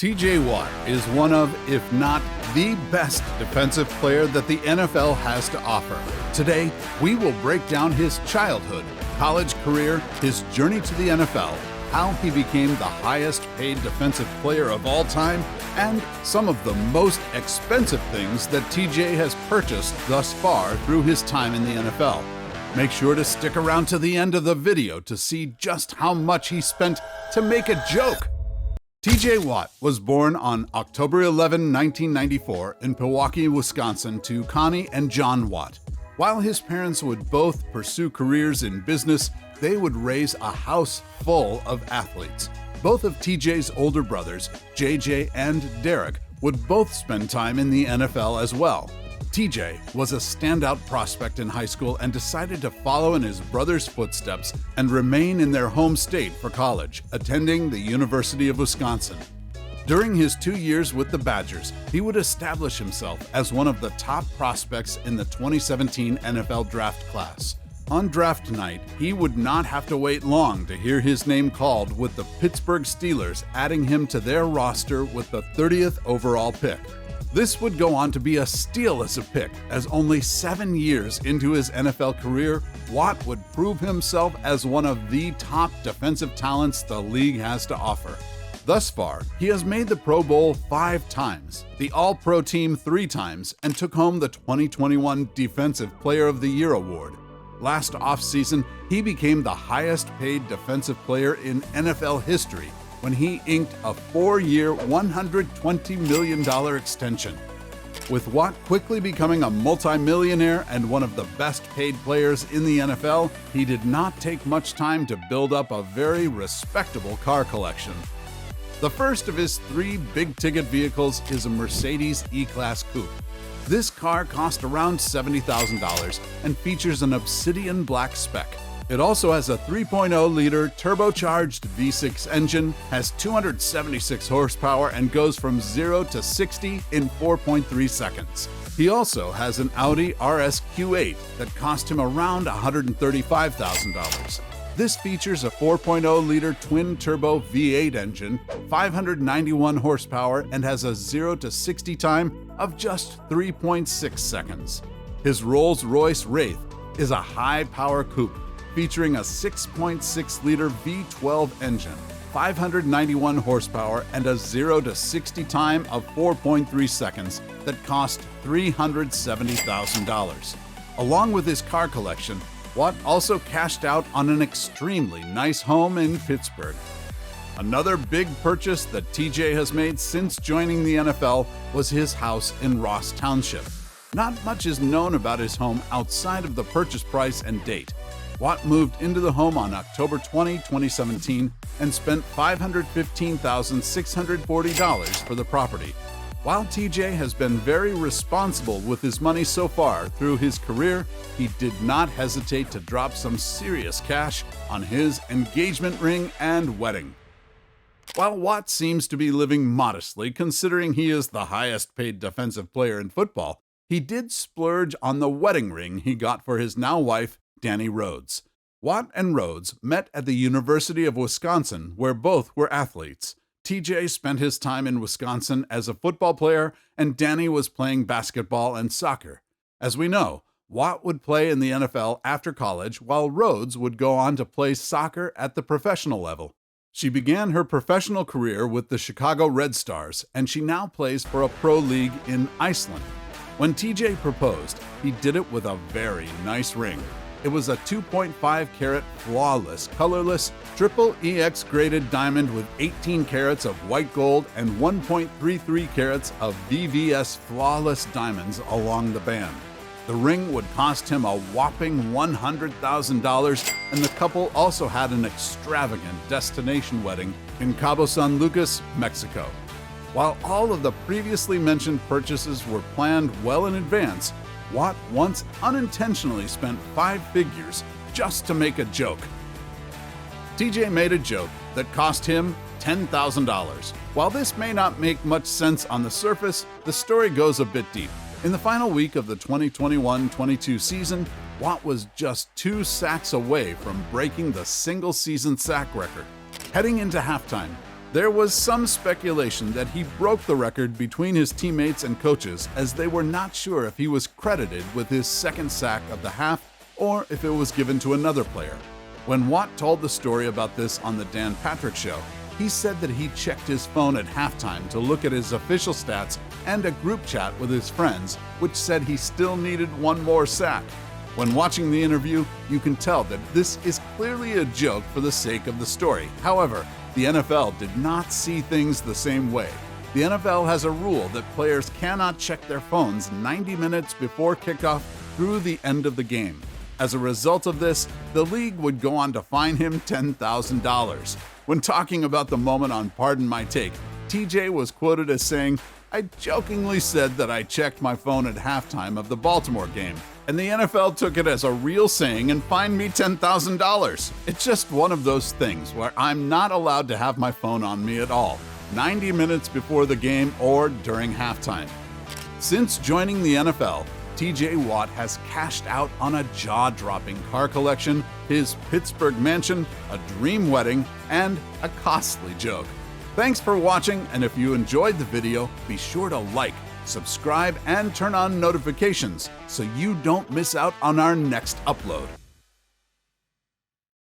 TJ Watt is one of, if not the best defensive player that the NFL has to offer. Today, we will break down his childhood, college career, his journey to the NFL, how he became the highest paid defensive player of all time, and some of the most expensive things that TJ has purchased thus far through his time in the NFL. Make sure to stick around to the end of the video to see just how much he spent to make a joke. TJ Watt was born on October 11, 1994 in Pewaukee, Wisconsin to Connie and John Watt. While his parents would both pursue careers in business, they would raise a house full of athletes. Both of TJ's older brothers, JJ and Derek, would both spend time in the NFL as well. TJ was a standout prospect in high school and decided to follow in his brother's footsteps and remain in their home state for college, attending the University of Wisconsin. During his 2 years with the Badgers, he would establish himself as one of the top prospects in the 2017 NFL draft class. On draft night, he would not have to wait long to hear his name called, with the Pittsburgh Steelers adding him to their roster with the 30th overall pick. This would go on to be a steal as a pick, as only 7 years into his NFL career, Watt would prove himself as one of the top defensive talents the league has to offer. Thus far, he has made the Pro Bowl 5 times, the All-Pro team 3 times, and took home the 2021 Defensive Player of the Year award. Last offseason, he became the highest-paid defensive player in NFL history when he inked a 4-year, $120 million extension. With Watt quickly becoming a multimillionaire and one of the best-paid players in the NFL, he did not take much time to build up a very respectable car collection. The first of his 3 big-ticket vehicles is a Mercedes E-Class Coupe. This car cost around $70,000 and features an obsidian black spec. It also has a 3.0-liter turbocharged V6 engine, has 276 horsepower, and goes from 0 to 60 in 4.3 seconds. He also has an Audi RS Q8 that cost him around $135,000. This features a 4.0-liter twin-turbo V8 engine, 591 horsepower, and has a 0 to 60 time of just 3.6 seconds. His Rolls-Royce Wraith is a high-power coupe featuring a 6.6-liter V12 engine, 591 horsepower, and a 0 to 60 time of 4.3 seconds that cost $370,000. Along with his car collection, Watt also cashed out on an extremely nice home in Pittsburgh. Another big purchase that TJ has made since joining the NFL was his house in Ross Township. Not much is known about his home outside of the purchase price and date. Watt moved into the home on October 20, 2017, and spent $515,640 for the property. While TJ has been very responsible with his money so far through his career, he did not hesitate to drop some serious cash on his engagement ring and wedding. While Watt seems to be living modestly considering he is the highest paid defensive player in football, he did splurge on the wedding ring he got for his now wife, Danny Rhodes. Watt and Rhodes met at the University of Wisconsin, where both were athletes. TJ spent his time in Wisconsin as a football player, and Danny was playing basketball and soccer. As we know, Watt would play in the NFL after college, while Rhodes would go on to play soccer at the professional level. She began her professional career with the Chicago Red Stars, and she now plays for a pro league in Iceland. When TJ proposed, he did it with a very nice ring. It was a 2.5-carat flawless, colorless, triple EX graded diamond with 18 carats of white gold and 1.33 carats of VVS flawless diamonds along the band. The ring would cost him a whopping $100,000, and the couple also had an extravagant destination wedding in Cabo San Lucas, Mexico. While all of the previously mentioned purchases were planned well in advance, Watt once unintentionally spent 5 figures just to make a joke. TJ made a joke that cost him $10,000. While this may not make much sense on the surface, the story goes a bit deep. In the final week of the 2021-22 season, Watt was just 2 sacks away from breaking the single-season sack record. Heading into halftime, There was some speculation that he broke the record between his teammates and coaches, as they were not sure if he was credited with his second sack of the half or if it was given to another player. When Watt told the story about this on the Dan Patrick Show, he said that he checked his phone at halftime to look at his official stats and a group chat with his friends, which said he still needed one more sack. When watching the interview, you can tell that this is clearly a joke for the sake of the story. However, the NFL did not see things the same way. The NFL has a rule that players cannot check their phones 90 minutes before kickoff through the end of the game. As a result of this, the league would go on to fine him $10,000. When talking about the moment on Pardon My Take, TJ was quoted as saying, "I jokingly said that I checked my phone at halftime of the Baltimore game, and the NFL took it as a real saying and fined me $10,000. It's just one of those things where I'm not allowed to have my phone on me at all, 90 minutes before the game or during halftime." Since joining the NFL, TJ Watt has cashed out on a jaw-dropping car collection, his Pittsburgh mansion, a dream wedding, and a costly joke. Thanks for watching, and if you enjoyed the video, be sure to like, subscribe, and turn on notifications so you don't miss out on our next upload.